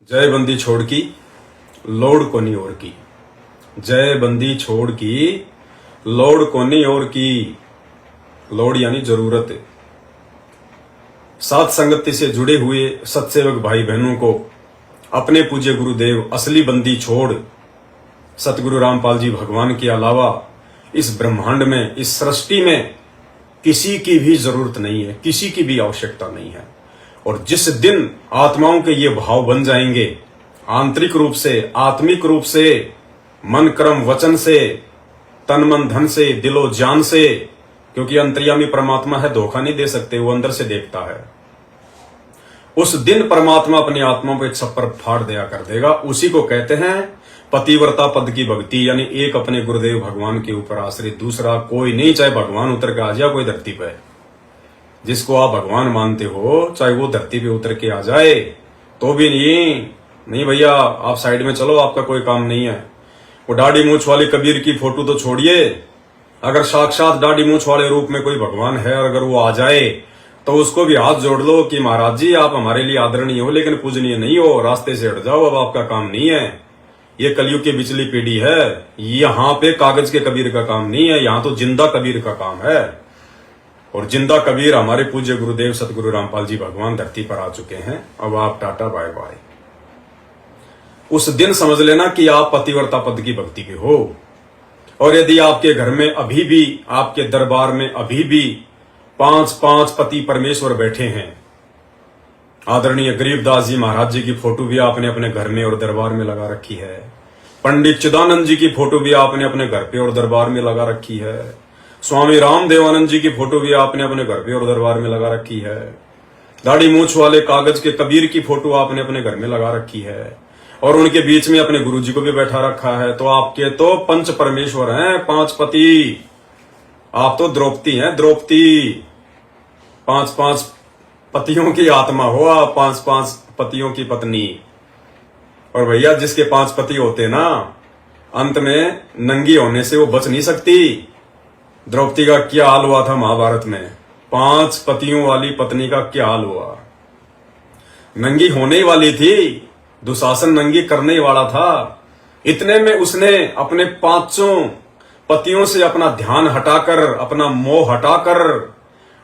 जय बंदी छोड़ की लोड कोनी और की। जय बंदी छोड़ की लोड कोनी और की। लोड यानी जरूरत। साथ संगति से जुड़े हुए सत्सेवक भाई बहनों को अपने पूज्य गुरुदेव असली बंदी छोड़ सतगुरु रामपाल जी भगवान के अलावा इस ब्रह्मांड में, इस सृष्टि में किसी की भी जरूरत नहीं है, किसी की भी आवश्यकता नहीं है। और जिस दिन आत्माओं के ये भाव बन जाएंगे, आंतरिक रूप से, आत्मिक रूप से, मन कर्म वचन से, तन मन धन से, दिलो जान से, क्योंकि अंतर्यामी परमात्मा है, धोखा नहीं दे सकते, वो अंदर से देखता है। उस दिन परमात्मा अपनी आत्मा पे छप्पर फाड़ दिया कर देगा। उसी को कहते हैं पतिव्रता पद की भक्ति, यानी एक अपने गुरुदेव भगवान के ऊपर आश्रित, दूसरा कोई नहीं। चाहे भगवान उतर के आ जाए कोई धरती पे, जिसको आप भगवान मानते हो, चाहे वो धरती पे उतर के आ जाए तो भी नहीं भैया, आप साइड में चलो, आपका कोई काम नहीं है। वो दाढ़ी मूछ वाले कबीर की फोटो तो छोड़िए, अगर साक्षात दाढ़ी मूछ वाले रूप में कोई भगवान है और अगर वो आ जाए तो उसको भी हाथ जोड़ लो कि महाराज जी आप हमारे लिए आदरणीय हो लेकिन पूजनीय नहीं हो, रास्ते से हट जाओ, अब आपका काम नहीं है। ये कलयुग की बिचली पीढ़ी है, यहाँ पे कागज के कबीर का काम नहीं है, यहाँ तो जिंदा कबीर का काम है। और जिंदा कबीर हमारे पूज्य गुरुदेव सतगुरु रामपाल जी भगवान धरती पर आ चुके हैं। अब आप टाटा बाय बाय। उस दिन समझ लेना कि आप पतिव्रता पद की भक्ति के हो। और यदि आपके घर में अभी भी, आपके दरबार में अभी भी 5 पति परमेश्वर बैठे हैं, आदरणीय गरीबदास जी महाराज जी की फोटो भी आपने अपने घर में और दरबार में लगा रखी है, पंडित चिदानंद जी की फोटो भी आपने अपने घर पे और दरबार में लगा रखी है, स्वामी राम देवानंद जी की फोटो भी आपने अपने घर पे और दरबार में लगा रखी है, दाढ़ी मूछ वाले कागज के कबीर की फोटो आपने अपने घर में लगा रखी है, और उनके बीच में अपने गुरु जी को भी बैठा रखा है। तो आपके तो पंच परमेश्वर हैं, 5 पति। आप तो द्रौपदी हैं, द्रौपदी। 5 पतियों की आत्मा हो आप, 5 पतियों की पत्नी। और भैया जिसके 5 पति होते ना, अंत में नंगी होने से वो बच नहीं सकती। द्रौपदी का क्या हाल हुआ था महाभारत में, 5 पतियों वाली पत्नी का क्या हाल हुआ। नंगी होने ही वाली थी, दुशासन नंगी करने ही वाला था। इतने में उसने अपने 5 पतियों से अपना ध्यान हटाकर, अपना मोह हटाकर,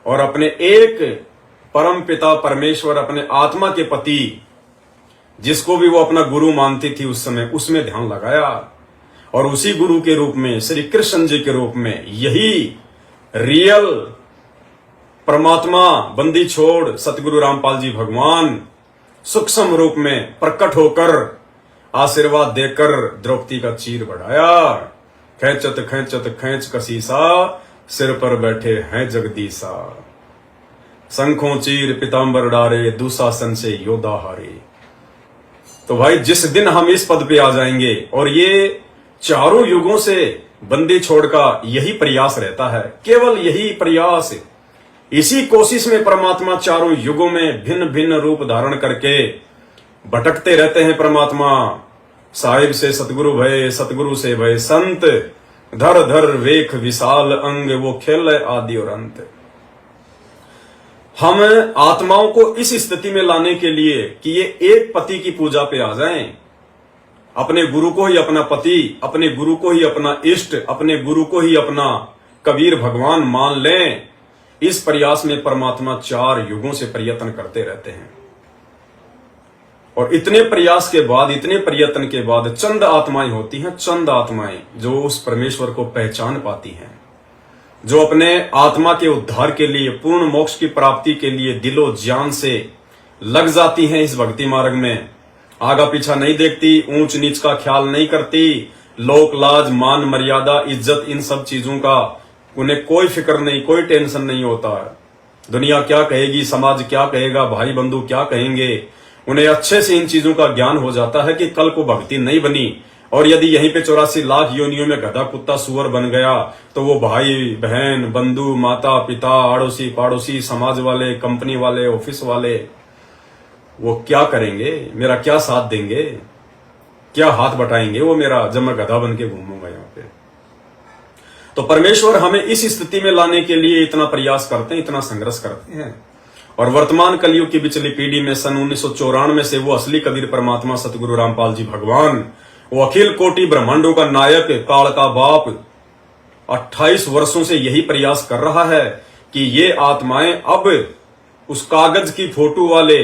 और अपने एक परम पिता परमेश्वर, अपने आत्मा के पति, जिसको भी वो अपना गुरु मानती थी उस समय, उसमें ध्यान लगाया। और उसी गुरु के रूप में, श्री कृष्ण जी के रूप में, यही रियल परमात्मा बंदी छोड़ सतगुरु रामपाल जी भगवान सूक्ष्म रूप में प्रकट होकर आशीर्वाद देकर द्रौपदी का चीर बढ़ाया। खेचत खेचत खेच कसीसा, सिर पर बैठे हैं जगदीसा, शंखों चीर पितांबर डारे, दुशासन से योद्धा हारे। तो भाई जिस दिन हम इस पद पे आ जाएंगे, और ये चारों युगों से बंदी छोड़ का यही प्रयास रहता है, केवल यही प्रयास, इसी कोशिश में परमात्मा चारों युगों में भिन्न भिन्न रूप धारण करके भटकते रहते हैं। परमात्मा साहिब से सतगुरु भय, सतगुरु से भय संत, धर धर वेख विशाल अंग, वो खेल आदि और अंत। हम आत्माओं को इस स्थिति में लाने के लिए कि ये एक पति की पूजा पे आ जाएं, अपने गुरु को ही अपना पति, अपने गुरु को ही अपना इष्ट, अपने गुरु को ही अपना कबीर भगवान मान लें, इस प्रयास में परमात्मा 4 युगों से प्रयत्न करते रहते हैं। और इतने प्रयास के बाद, इतने प्रयत्न के बाद चंद आत्माएं होती हैं, चंद आत्माएं जो उस परमेश्वर को पहचान पाती हैं, जो अपने आत्मा के उद्धार के लिए, पूर्ण मोक्ष की प्राप्ति के लिए दिलो जान से लग जाती हैं इस भक्ति मार्ग में। आगा पीछा नहीं देखती, ऊंच नीच का ख्याल नहीं करती, लोक लाज मान मर्यादा इज्जत इन सब चीजों का उन्हें कोई फिक्र नहीं, कोई टेंशन नहीं होता है। दुनिया क्या कहेगी, समाज क्या कहेगा, भाई बंधु क्या कहेंगे, उन्हें अच्छे से इन चीजों का ज्ञान हो जाता है कि कल को भक्ति नहीं बनी और यदि यहीं पे 84 लाख योनियों में गधा कुत्ता सुअर बन गया तो वो भाई बहन बंधु माता पिता आड़ोसी पाड़ोसी समाज वाले कंपनी वाले ऑफिस वाले वो क्या करेंगे, मेरा क्या साथ देंगे, क्या हाथ बटाएंगे वो मेरा, जब मैं गधा बन के घूमूंगा यहाँ पे। तो परमेश्वर हमें इस स्थिति में लाने के लिए इतना प्रयास करते हैं, इतना संघर्ष करते हैं। और वर्तमान कलयुग की पिछली पीढ़ी में सन 1994 से वो असली कबीर परमात्मा सतगुरु रामपाल जी भगवान, वो अखिल कोटि ब्रह्मांडों का नायक, काल का बाप, 28 वर्षों से यही प्रयास कर रहा है कि ये आत्माएं अब उस कागज की फोटो वाले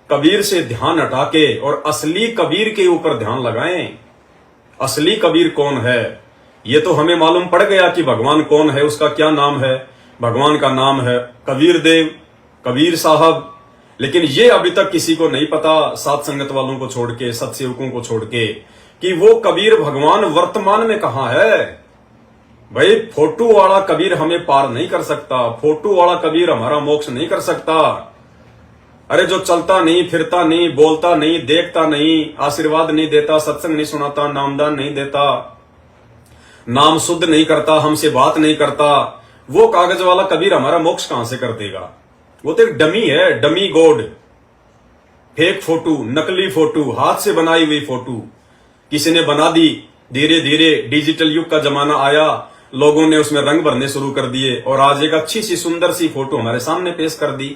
कबीर से ध्यान हटा के और असली कबीर के ऊपर ध्यान लगाएं। असली कबीर कौन है ये तो हमें मालूम पड़ गया कि भगवान कौन है, उसका क्या नाम है। भगवान का नाम है कबीर देव, कबीर साहब। लेकिन ये अभी तक किसी को नहीं पता, सात संगत वालों को छोड़ के, सत्सेवकों को छोड़ के, कि वो कबीर भगवान वर्तमान में कहां है। भाई फोटो वाला कबीर हमें पार नहीं कर सकता, फोटो वाला कबीर हमारा मोक्ष नहीं कर सकता। अरे जो चलता नहीं, फिरता नहीं, बोलता नहीं, देखता नहीं, आशीर्वाद नहीं देता, सत्संग नहीं सुनाता, नामदान नहीं देता, नाम शुद्ध नहीं करता, हमसे बात नहीं करता, वो कागज वाला कबीर हमारा मोक्ष कहां से कर देगा। वो तो एक डमी है, डमी गॉड, फेक फोटो, नकली फोटो, हाथ से बनाई हुई फोटो किसी ने बना दी। धीरे धीरे डिजिटल युग का जमाना आया, लोगों ने उसमें रंग भरने शुरू कर दिए और आज एक अच्छी सी सुंदर सी फोटो हमारे सामने पेश कर दी।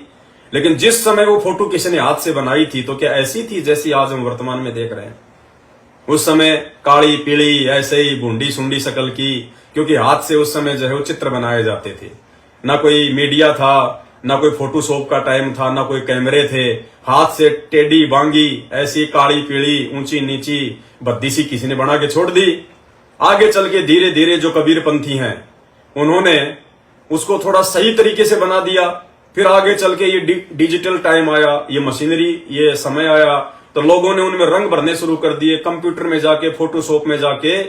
लेकिन जिस समय वो फोटो किसी ने हाथ से बनाई थी तो क्या ऐसी थी जैसी आज हम वर्तमान में देख रहे हैं। उस समय काली पीली ऐसे ही बूंदी सुंडी शकल की, क्योंकि हाथ से उस समय जो है वो चित्र बनाए जाते थे। ना कोई मीडिया था, ना कोई फोटोशॉप का टाइम था, ना कोई कैमरे थे। हाथ से टेढ़ी बांगी ऐसी काली पीली ऊंची नीची भद्दी सी किसी ने बना के छोड़ दी। आगे चल के धीरे धीरे जो कबीरपंथी हैं उन्होंने उसको थोड़ा सही तरीके से बना दिया। फिर आगे चल के ये डिजिटल टाइम आया, ये मशीनरी, ये समय आया, तो लोगों ने उनमें रंग भरने शुरू कर दिए। कंप्यूटर में जाके, फोटोशॉप में जाके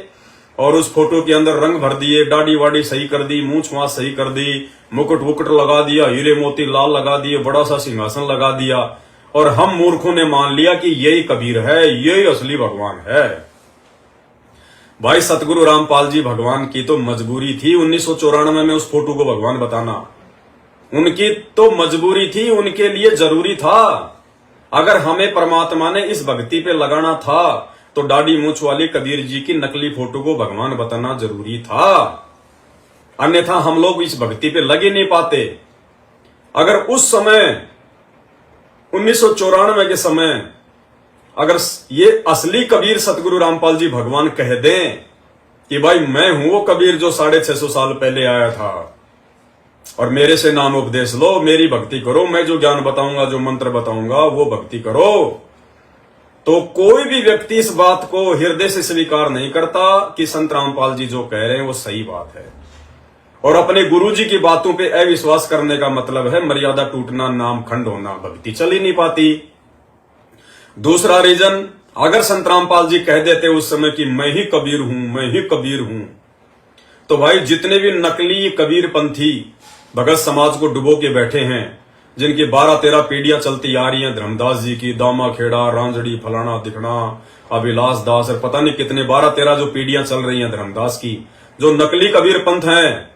और उस फोटो के अंदर रंग भर दिए, दाढ़ी वाड़ी सही कर दी, मूंछ माछ सही कर दी, मुकुट वुकुट लगा दिया, हीरे मोती लाल लगा दिए, बड़ा सा सिंहासन लगा दिया और हम मूर्खों ने मान लिया कि यही कबीर है, यही असली भगवान है। भाई सतगुरु रामपाल जी भगवान की तो मजबूरी थी 1994 में उस फोटो को भगवान बताना। उनकी तो मजबूरी थी, उनके लिए जरूरी था। अगर हमें परमात्मा ने इस भक्ति पे लगाना था तो दाढ़ी मूंछ वाली कबीर जी की नकली फोटो को भगवान बताना जरूरी था, अन्यथा हम लोग इस भक्ति पे लगे नहीं पाते। अगर उस समय 1994 के समय अगर ये असली कबीर सतगुरु रामपाल जी भगवान कह दें कि भाई मैं हूं वो कबीर जो 650 साल पहले आया था और मेरे से नाम उपदेश लो, मेरी भक्ति करो, मैं जो ज्ञान बताऊंगा, जो मंत्र बताऊंगा वो भक्ति करो, तो कोई भी व्यक्ति इस बात को हृदय से स्वीकार नहीं करता कि संत रामपाल जी जो कह रहे हैं वो सही बात है। और अपने गुरु जी की बातों पे अविश्वास करने का मतलब है मर्यादा टूटना, नाम खंड होना, भक्ति चल ही नहीं पाती। दूसरा रीजन, अगर संत रामपाल जी कह देते उस समय कि मैं ही कबीर हूं, मैं ही कबीर हूं, तो भाई जितने भी नकली कबीर पंथी भगत समाज को डुबो के बैठे हैं, जिनकी 12-13 पीढ़ियां चलती आ रही हैं, धर्मदास जी की, दामा खेड़ा, रांझड़ी, फलाना दिखना, अभिलाष दास और पता नहीं कितने 12-13 जो पीढ़ियां चल रही हैं धर्मदास की, जो नकली कबीर पंथ हैं,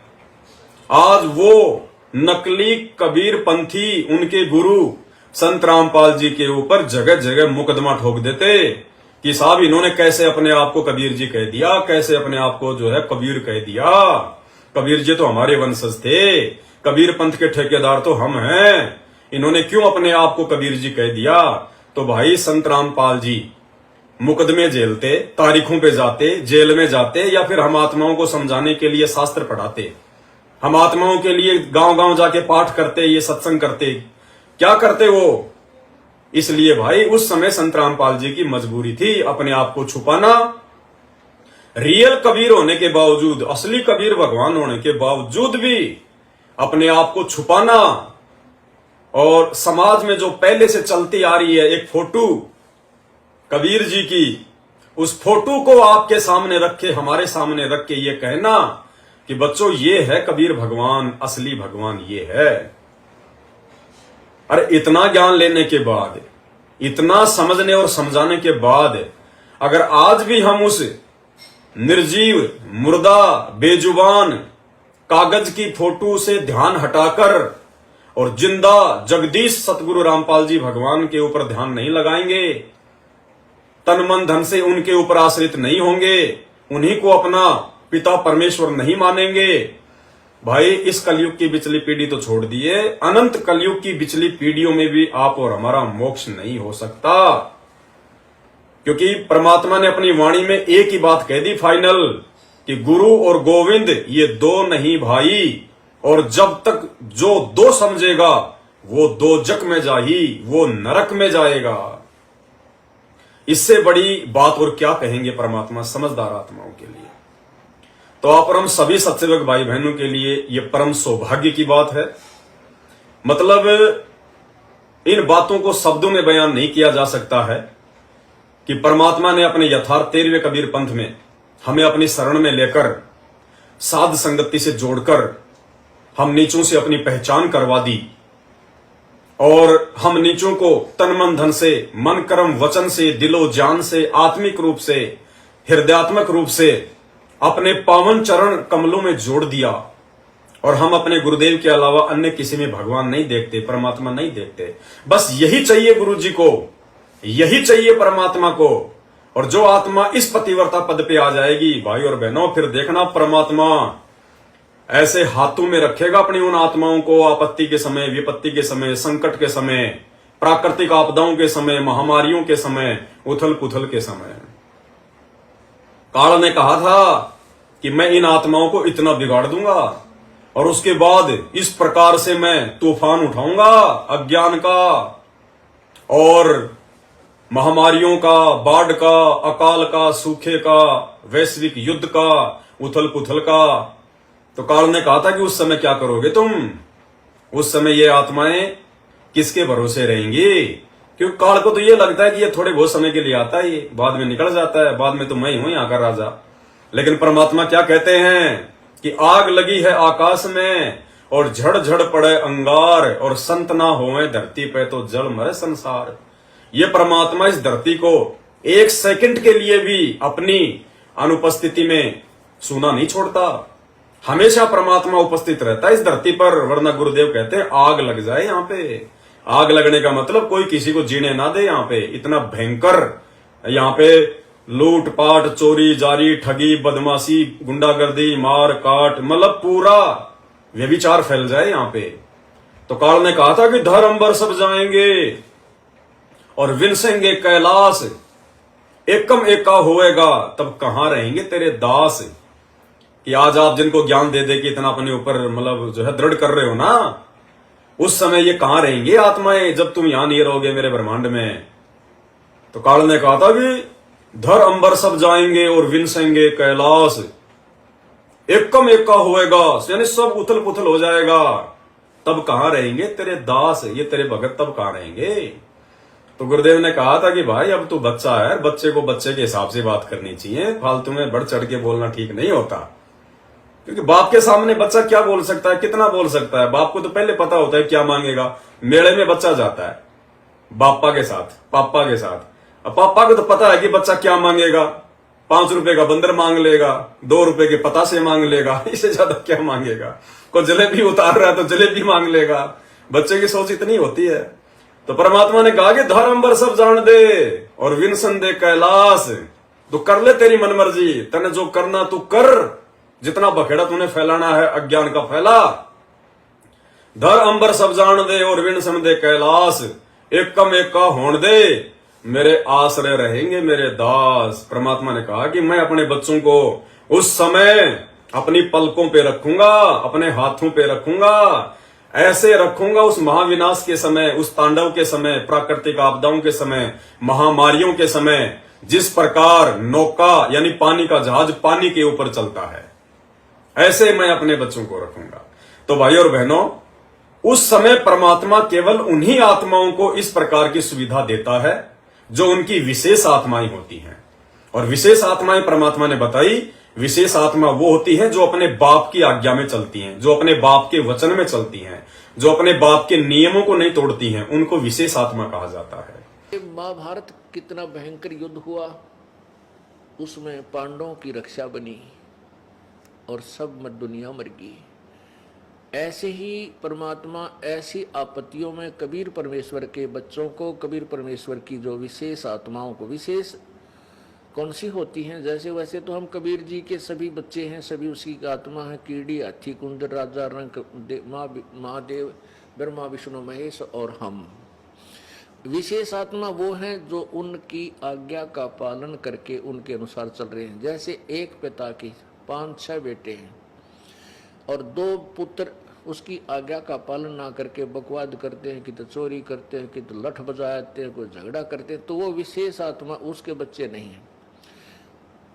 आज वो नकली कबीर पंथी उनके गुरु संत रामपाल जी के ऊपर जगह जगह मुकदमा ठोक देते कि साहब इन्होंने कैसे अपने आप को कबीर जी कह दिया, कैसे अपने आप को जो है कबीर कह दिया, कबीर जी तो हमारे वंशज थे, कबीर पंथ के ठेकेदार तो हम हैं, इन्होंने क्यों अपने आप को कबीर जी कह दिया। तो भाई संत रामपाल जी मुकदमे झेलते, तारीखों पे जाते, जेल में जाते, या फिर हम आत्माओं को समझाने के लिए शास्त्र पढ़ाते, हम आत्माओं के लिए गांव गांव जाके पाठ करते, ये सत्संग करते, क्या करते वो। इसलिए भाई उस समय संत रामपाल जी की मजबूरी थी अपने आप को छुपाना। रियल कबीर होने के बावजूद, असली कबीर भगवान होने के बावजूद भी अपने आप को छुपाना, और समाज में जो पहले से चलती आ रही है एक फोटो कबीर जी की, उस फोटो को आपके सामने रखे, हमारे सामने रख के ये कहना कि बच्चों ये है कबीर भगवान, असली भगवान ये है। अरे इतना ज्ञान लेने के बाद, इतना समझने और समझाने के बाद, अगर आज भी हम उस निर्जीव, मुर्दा, बेजुबान कागज की फोटो से ध्यान हटाकर और जिंदा जगदीश सतगुरु रामपाल जी भगवान के ऊपर ध्यान नहीं लगाएंगे, तन मन धन से उनके ऊपर आश्रित नहीं होंगे, उन्हीं को अपना पिता परमेश्वर नहीं मानेंगे, भाई इस कलयुग की पिछली पीढ़ी तो छोड़ दिए, अनंत कलयुग की पिछली पीढ़ियों में भी आप और हमारा मोक्ष नहीं हो सकता, क्योंकि परमात्मा ने अपनी वाणी में एक ही बात कह दी फाइनल कि गुरु और गोविंद ये दो नहीं भाई, और जब तक जो दो समझेगा वो दोजक में जाही, वो नरक में जाएगा। इससे बड़ी बात और क्या कहेंगे परमात्मा समझदार आत्माओं के लिए। तो आप और हम सभी सत्सेवक भाई बहनों के लिए ये परम सौभाग्य की बात है। मतलब इन बातों को शब्दों में बयान नहीं किया जा सकता है कि परमात्मा ने अपने यथार्थ 13वें कबीर पंथ में हमें अपनी शरण में लेकर साध संगति से जोड़कर हम नीचों से अपनी पहचान करवा दी, और हम नीचों को तन मन धन से, मन कर्म वचन से, दिलो जान से, आत्मिक रूप से, हृदयात्मक रूप से अपने पावन चरण कमलों में जोड़ दिया, और हम अपने गुरुदेव के अलावा अन्य किसी में भगवान नहीं देखते, परमात्मा नहीं देखते। बस यही चाहिए गुरु जी को, यही चाहिए परमात्मा को। और जो आत्मा इस पतिव्रता पद पे आ जाएगी भाई और बहनों, फिर देखना परमात्मा ऐसे हाथों में रखेगा अपनी उन आत्माओं को, आपत्ति के समय, विपत्ति के समय, संकट के समय, प्राकृतिक आपदाओं के समय, महामारियों के समय, उथल पुथल के समय। काल ने कहा था कि मैं इन आत्माओं को इतना बिगाड़ दूंगा और उसके बाद इस प्रकार से मैं तूफान उठाऊंगा अज्ञान का और महामारियों का, बाढ़ का, अकाल का, सूखे का, वैश्विक युद्ध का, उथल पुथल का। तो काल ने कहा था कि उस समय क्या करोगे तुम? उस समय ये आत्माएं किसके भरोसे रहेंगी? क्योंकि काल को तो ये लगता है कि ये थोड़े बहुत समय के लिए आता है, ये बाद में निकल जाता है, बाद में तो मैं ही हूं यहाँ का राजा। लेकिन परमात्मा क्या कहते हैं कि आग लगी है आकाश में और झड़ झड़ पड़े अंगार, और संत ना होए धरती पे तो जल मरे संसार। ये परमात्मा इस धरती को एक सेकंड के लिए भी अपनी अनुपस्थिति में सूना नहीं छोड़ता। हमेशा परमात्मा उपस्थित रहता है इस धरती पर, वरना गुरुदेव कहते हैं आग लग जाए यहाँ पे। आग लगने का मतलब कोई किसी को जीने ना दे यहाँ पे। इतना भयंकर यहाँ पे लूट पाट, चोरी जारी, ठगी, बदमाशी, गुंडागर्दी, मार काट, मतलब पूरा व्यभिचार फैल जाए यहाँ पे। तो काल ने कहा था कि धर अंबर सब जाएंगे और विनसेंगे कैलाश, एकम एका होएगा तब कहां रहेंगे तेरे दास। कि आज आप जिनको ज्ञान दे दे कि इतना अपने ऊपर मतलब जो है दृढ़ कर रहे हो ना, उस समय ये कहां रहेंगे आत्माएं जब तुम यहां नहीं रहोगे मेरे ब्रह्मांड में। तो काल ने कहा था कि धर अंबर सब जाएंगे और विनसेंगे कैलाश, एकम एका होएगा, यानी सब उथल पुथल हो जाएगा, तब कहां रहेंगे तेरे दास, ये तेरे भगत तब कहां रहेंगे। तो गुरुदेव ने कहा था कि भाई अब तू बच्चा है, बच्चे को बच्चे के हिसाब से बात करनी चाहिए, फालतू में बढ़ चढ़ के बोलना ठीक नहीं होता। क्योंकि बाप के सामने बच्चा क्या बोल सकता है, कितना बोल सकता है? बाप को तो पहले पता होता है क्या मांगेगा। मेले में बच्चा जाता है बापा के साथ, पापा के साथ। अब पापा को तो पता है कि बच्चा क्या मांगेगा। 5 रुपए का बंदर मांग लेगा, 2 रुपए के पतासे मांग लेगा, इससे ज्यादा क्या मांगेगा। कोई जलेबी उतार रहा है तो जलेबी मांग लेगा। बच्चे की सोच इतनी होती है। तो परमात्मा ने कहा कि धर अंबर सब जान दे और विनसन दे कैलाश, तो कर ले तेरी मनमर्जी, तने जो करना तू कर, जितना बखेड़ा तूने फैलाना है अज्ञान का फैला। धर अंबर सब जान दे और विनसन दे कैलाश, एकम एका होण दे मेरे आश्रय रहेंगे मेरे दास। परमात्मा ने कहा कि मैं अपने बच्चों को उस समय अपनी पलकों पे रखूंगा, अपने हाथों पे रखूंगा, ऐसे रखूंगा उस महाविनाश के समय, उस तांडव के समय, प्राकृतिक आपदाओं के समय, महामारियों के समय, जिस प्रकार नौका यानी पानी का जहाज पानी के ऊपर चलता है, ऐसे मैं अपने बच्चों को रखूंगा। तो भाई और बहनों, उस समय परमात्मा केवल उन्हीं आत्माओं को इस प्रकार की सुविधा देता है जो उनकी विशेष आत्माएं होती हैं। और विशेष आत्माएं परमात्मा ने बताई, विशेष आत्मा वो होती है जो अपने बाप की आज्ञा में चलती हैं, जो अपने बाप के वचन में चलती हैं, जो अपने बाप के नियमों को नहीं तोड़ती हैं, उनको विशेष आत्मा कहा जाता है। महाभारत कितना भयंकर युद्ध हुआ, उसमें पांडवों की रक्षा बनी और सब मत दुनिया मर गई। ऐसे ही परमात्मा ऐसी आपत्तियों में कबीर परमेश्वर के बच्चों को, कबीर परमेश्वर की जो विशेष आत्माओं को, विशेष कौन सी होती हैं? जैसे वैसे तो हम कबीर जी के सभी बच्चे हैं, सभी उसी की आत्मा है। कीड़ी, हाथी, कुंदर, राजा, रंक, महादेव, ब्रह्मा, विष्णु, महेश और हम। विशेष आत्मा वो हैं जो उनकी आज्ञा का पालन करके उनके अनुसार चल रहे हैं। जैसे एक पिता की 5-6 बेटे हैं और 2 पुत्र उसकी आज्ञा का पालन ना करके बकवाद करते हैं, कि तो चोरी करते हैं, कि तो लठ बजाते हैं, कोई झगड़ा करते हैं, तो वो विशेष आत्मा उसके बच्चे नहीं है।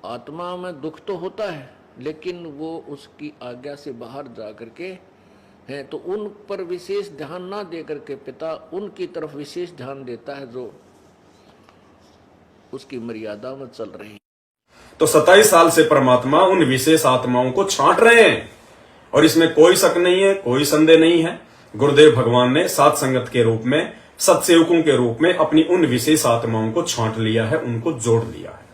आत्मा में दुख तो होता है, लेकिन वो उसकी आज्ञा से बाहर जा करके हैं, तो उन पर विशेष ध्यान ना दे करके पिता उनकी तरफ विशेष ध्यान देता है जो उसकी मर्यादा में चल रहे हैं। तो 27 साल से परमात्मा उन विशेष आत्माओं को छांट रहे हैं और इसमें कोई शक नहीं है, कोई संदेह नहीं है। गुरुदेव भगवान ने सात संगत के रूप में, सत्सेवकों के रूप में अपनी उन विशेष आत्माओं को छांट लिया है, उनको जोड़ लिया है।